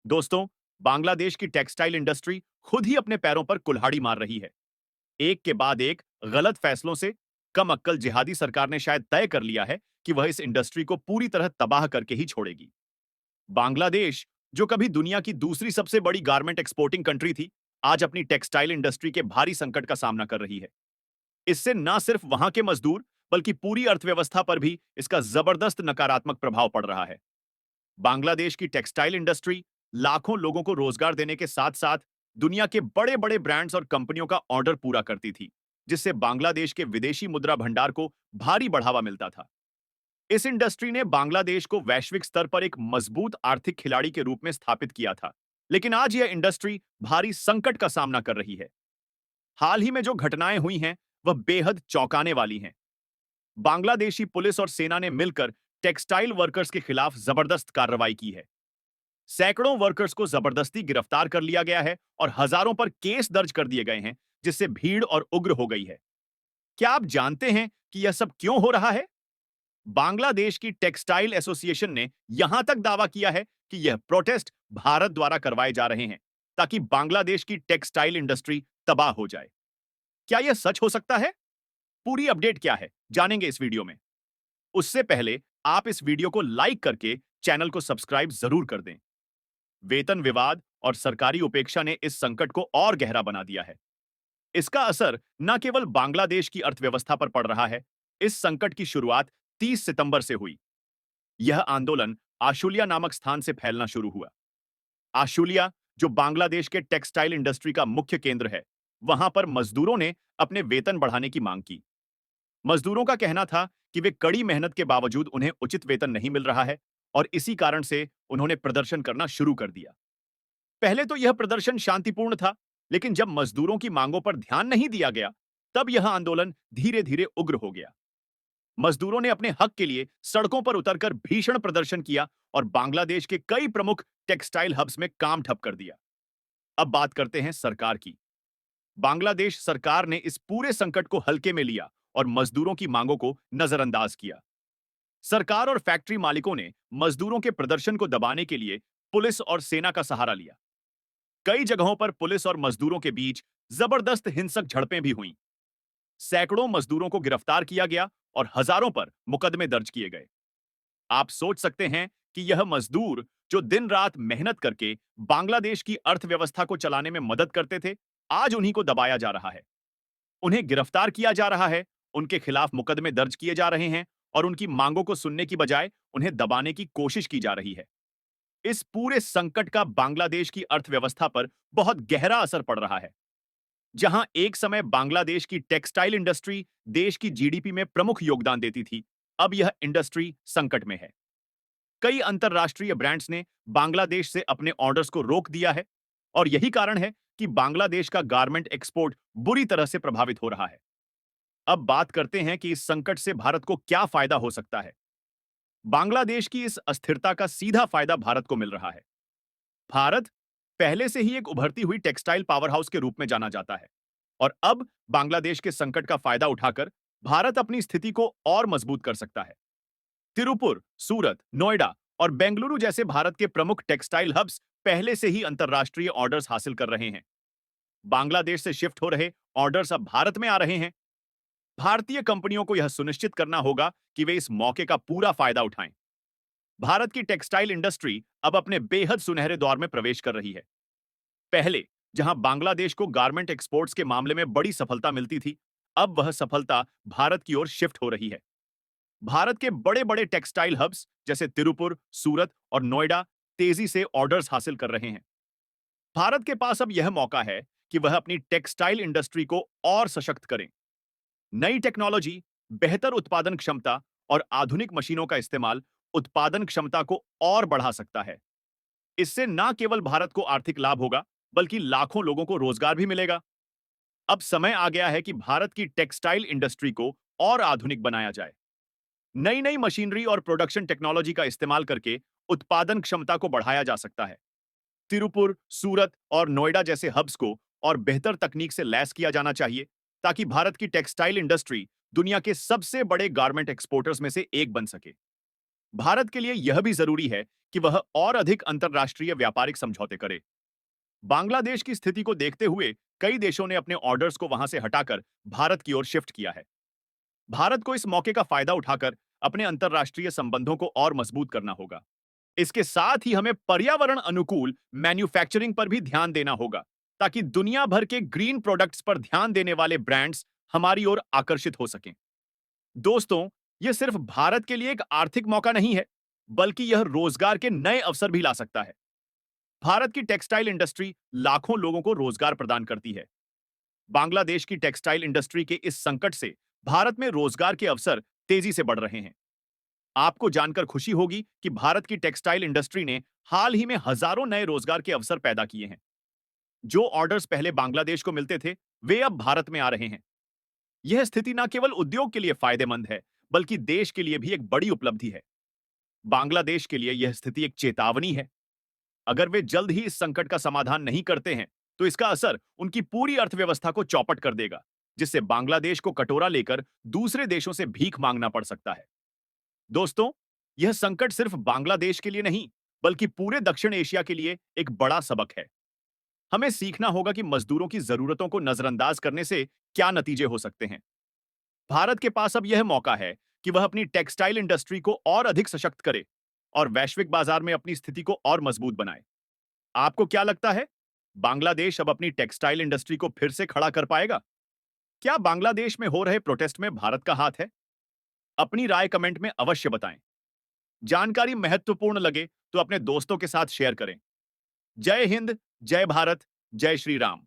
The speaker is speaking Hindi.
दोस्तों, बांग्लादेश की टेक्सटाइल इंडस्ट्री खुद ही अपने पैरों पर कुल्हाड़ी मार रही है। एक के बाद एक गलत फैसलों से कम अक्कल जिहादी सरकार ने शायद तय कर लिया है कि वह इस इंडस्ट्री को पूरी तरह तबाह करके ही छोड़ेगी। बांग्लादेश, जो कभी दुनिया की दूसरी सबसे बड़ी गारमेंट एक्सपोर्टिंग कंट्री थी, आज अपनी टेक्सटाइल इंडस्ट्री के भारी संकट का सामना कर रही है। इससे न सिर्फ वहां के मजदूर, बल्कि पूरी अर्थव्यवस्था पर भी इसका जबरदस्त नकारात्मक प्रभाव पड़ रहा है। बांग्लादेश की टेक्सटाइल इंडस्ट्री लाखों लोगों को रोजगार देने के साथ साथ दुनिया के बड़े बड़े ब्रांड्स और कंपनियों का ऑर्डर पूरा करती थी, जिससे बांग्लादेश के विदेशी मुद्रा भंडार को भारी बढ़ावा मिलता था। इस इंडस्ट्री ने बांग्लादेश को वैश्विक स्तर पर एक मजबूत आर्थिक खिलाड़ी के रूप में स्थापित किया था, लेकिन आज यह इंडस्ट्री भारी संकट का सामना कर रही है। हाल ही में जो घटनाएं हुई हैं, वह बेहद चौंकाने वाली हैं। बांग्लादेशी पुलिस और सेना ने मिलकर टेक्सटाइल वर्कर्स के खिलाफ जबरदस्त कार्रवाई की है। सैकड़ों वर्कर्स को जबरदस्ती गिरफ्तार कर लिया गया है और हजारों पर केस दर्ज कर दिए गए हैं, जिससे भीड़ और उग्र हो गई है। क्या आप जानते हैं कि यह सब क्यों हो रहा है? बांग्लादेश की टेक्सटाइल एसोसिएशन ने यहां तक दावा किया है कि यह प्रोटेस्ट भारत द्वारा करवाए जा रहे हैं, ताकि बांग्लादेश की टेक्सटाइल इंडस्ट्री तबाह हो जाए। क्या यह सच हो सकता है? पूरी अपडेट क्या है, जानेंगे इस वीडियो में। उससे पहले आप इस वीडियो को लाइक करके चैनल को सब्सक्राइब जरूर कर दें। वेतन विवाद और सरकारी उपेक्षा ने इस संकट को और गहरा बना दिया है। इसका असर न केवल बांग्लादेश की अर्थव्यवस्था पर पड़ रहा है। इस संकट की शुरुआत 30 सितंबर से हुई। यह आंदोलन आशुलिया नामक स्थान से फैलना शुरू हुआ। आशुलिया, जो बांग्लादेश के टेक्सटाइल इंडस्ट्री का मुख्य केंद्र है, वहां पर मजदूरों ने अपने वेतन बढ़ाने की मांग की। मजदूरों का कहना था कि वे कड़ी मेहनत के बावजूद उन्हें उचित वेतन नहीं मिल रहा है, और इसी कारण से उन्होंने प्रदर्शन करना शुरू कर दिया। पहले तो यह प्रदर्शन शांतिपूर्ण था, लेकिन जब मजदूरों की मांगों पर ध्यान नहीं दिया गया, तब यह आंदोलन धीरे धीरे उग्र हो गया। मजदूरों ने अपने हक के लिए सड़कों पर उतरकर भीषण प्रदर्शन किया और बांग्लादेश के कई प्रमुख टेक्सटाइल हब्स में काम ठप कर दिया। अब बात करते हैं सरकार की। बांग्लादेश सरकार ने इस पूरे संकट को हल्के में लिया और मजदूरों की मांगों को नजरअंदाज किया। सरकार और फैक्ट्री मालिकों ने मजदूरों के प्रदर्शन को दबाने के लिए पुलिस और सेना का सहारा लिया। कई जगहों पर पुलिस और मजदूरों के बीच जबरदस्त हिंसक झड़पें भी हुईं। सैकड़ों मजदूरों को गिरफ्तार किया गया और हजारों पर मुकदमे दर्ज किए गए। आप सोच सकते हैं कि यह मजदूर, जो दिन रात मेहनत करके बांग्लादेश की अर्थव्यवस्था को चलाने में मदद करते थे, आज उन्हीं को दबाया जा रहा है। उन्हें गिरफ्तार किया जा रहा है, उनके खिलाफ मुकदमे दर्ज किए जा रहे हैं और उनकी मांगों को सुनने की बजाय उन्हें दबाने की कोशिश की जा रही है। इस पूरे संकट का बांग्लादेश की अर्थव्यवस्था पर बहुत गहरा असर पड़ रहा है। जहां एक समय बांग्लादेश की टेक्सटाइल इंडस्ट्री देश की जीडीपी में प्रमुख योगदान देती थी, अब यह इंडस्ट्री संकट में है। कई अंतरराष्ट्रीय ब्रांड्स ने बांग्लादेश से अपने ऑर्डर्स को रोक दिया है, और यही कारण है कि बांग्लादेश का गारमेंट एक्सपोर्ट बुरी तरह से प्रभावित हो रहा है। अब बात करते हैं कि इस संकट से भारत को क्या फायदा हो सकता है। बांग्लादेश की इस अस्थिरता का सीधा फायदा भारत को मिल रहा है। भारत पहले से ही एक उभरती हुई टेक्सटाइल पावर हाउस के रूप में जाना जाता है, और अब बांग्लादेश के संकट का फायदा उठाकर भारत अपनी स्थिति को और मजबूत कर सकता है। तिरुपुर, सूरत, नोएडा और बेंगलुरु जैसे भारत के प्रमुख टेक्सटाइल हब्स पहले से ही अंतरराष्ट्रीय ऑर्डर्स हासिल कर रहे हैं। बांग्लादेश से शिफ्ट हो रहे ऑर्डर्स अब भारत में आ रहे हैं। भारतीय कंपनियों को यह सुनिश्चित करना होगा कि वे इस मौके का पूरा फायदा उठाएं। भारत की टेक्सटाइल इंडस्ट्री अब अपने बेहद सुनहरे दौर में प्रवेश कर रही है। पहले जहां बांग्लादेश को गारमेंट एक्सपोर्ट्स के मामले में बड़ी सफलता मिलती थी, अब वह सफलता भारत की ओर शिफ्ट हो रही है। भारत के बड़े बड़े टेक्सटाइल हब्स जैसे तिरुपुर, सूरत और नोएडा तेजी से ऑर्डर्स हासिल कर रहे हैं। भारत के पास अब यह मौका है कि वह अपनी टेक्सटाइल इंडस्ट्री को और सशक्त करें। नई टेक्नोलॉजी, बेहतर उत्पादन क्षमता और आधुनिक मशीनों का इस्तेमाल उत्पादन क्षमता को और बढ़ा सकता है। इससे न केवल भारत को आर्थिक लाभ होगा, बल्कि लाखों लोगों को रोजगार भी मिलेगा। अब समय आ गया है कि भारत की टेक्सटाइल इंडस्ट्री को और आधुनिक बनाया जाए। नई नई मशीनरी और प्रोडक्शन टेक्नोलॉजी का इस्तेमाल करके उत्पादन क्षमता को बढ़ाया जा सकता है। तिरुपुर, सूरत और नोएडा जैसे हब्स को और बेहतर तकनीक से लैस किया जाना चाहिए, ताकि भारत की टेक्सटाइल इंडस्ट्री दुनिया के सबसे बड़े गारमेंट एक्सपोर्टर्स में से एक बन सके। भारत के लिए यह भी जरूरी है कि वह और अधिक अंतर्राष्ट्रीय व्यापारिक समझौते करे। बांग्लादेश की स्थिति को देखते हुए कई देशों ने अपने ऑर्डर्स को वहां से हटाकर भारत की ओर शिफ्ट किया है। भारत को इस मौके का फायदा उठाकर अपने अंतर्राष्ट्रीय संबंधों को और मजबूत करना होगा। इसके साथ ही हमें पर्यावरण अनुकूल मैन्युफैक्चरिंग पर भी ध्यान देना होगा, ताकि दुनिया भर के ग्रीन प्रोडक्ट्स पर ध्यान देने वाले ब्रांड्स हमारी ओर आकर्षित हो सकें। दोस्तों, यह सिर्फ भारत के लिए एक आर्थिक मौका नहीं है, बल्कि यह रोजगार के नए अवसर भी ला सकता है। भारत की टेक्सटाइल इंडस्ट्री लाखों लोगों को रोजगार प्रदान करती है। बांग्लादेश की टेक्सटाइल इंडस्ट्री के इस संकट से भारत में रोजगार के अवसर तेजी से बढ़ रहे हैं। आपको जानकर खुशी होगी कि भारत की टेक्सटाइल इंडस्ट्री ने हाल ही में हजारों नए रोजगार के अवसर पैदा किए हैं। जो ऑर्डर्स पहले बांग्लादेश को मिलते थे, वे अब भारत में आ रहे हैं। यह स्थिति न केवल उद्योग के लिए फायदेमंद है, बल्कि देश के लिए भी एक बड़ी उपलब्धि है। बांग्लादेश के लिए यह स्थिति एक चेतावनी है। अगर वे जल्द ही इस संकट का समाधान नहीं करते हैं, तो इसका असर उनकी पूरी अर्थव्यवस्था को चौपट कर देगा, जिससे बांग्लादेश को कटोरा लेकर दूसरे देशों से भीख मांगना पड़ सकता है। दोस्तों, यह संकट सिर्फ बांग्लादेश के लिए नहीं, बल्कि पूरे दक्षिण एशिया के लिए एक बड़ा सबक है। हमें सीखना होगा कि मजदूरों की जरूरतों को नजरअंदाज करने से क्या नतीजे हो सकते हैं। भारत के पास अब यह मौका है कि वह अपनी टेक्सटाइल इंडस्ट्री को और अधिक सशक्त करे और वैश्विक बाजार में अपनी स्थिति को और मजबूत बनाए। आपको क्या लगता है? बांग्लादेश अब अपनी टेक्सटाइल इंडस्ट्री को फिर से खड़ा कर पाएगा? क्या बांग्लादेश में हो रहे प्रोटेस्ट में भारत का हाथ है? अपनी राय कमेंट में अवश्य बताएं। जानकारी महत्वपूर्ण लगे तो अपने दोस्तों के साथ शेयर करें। जय हिंद, जय भारत, जय श्री राम।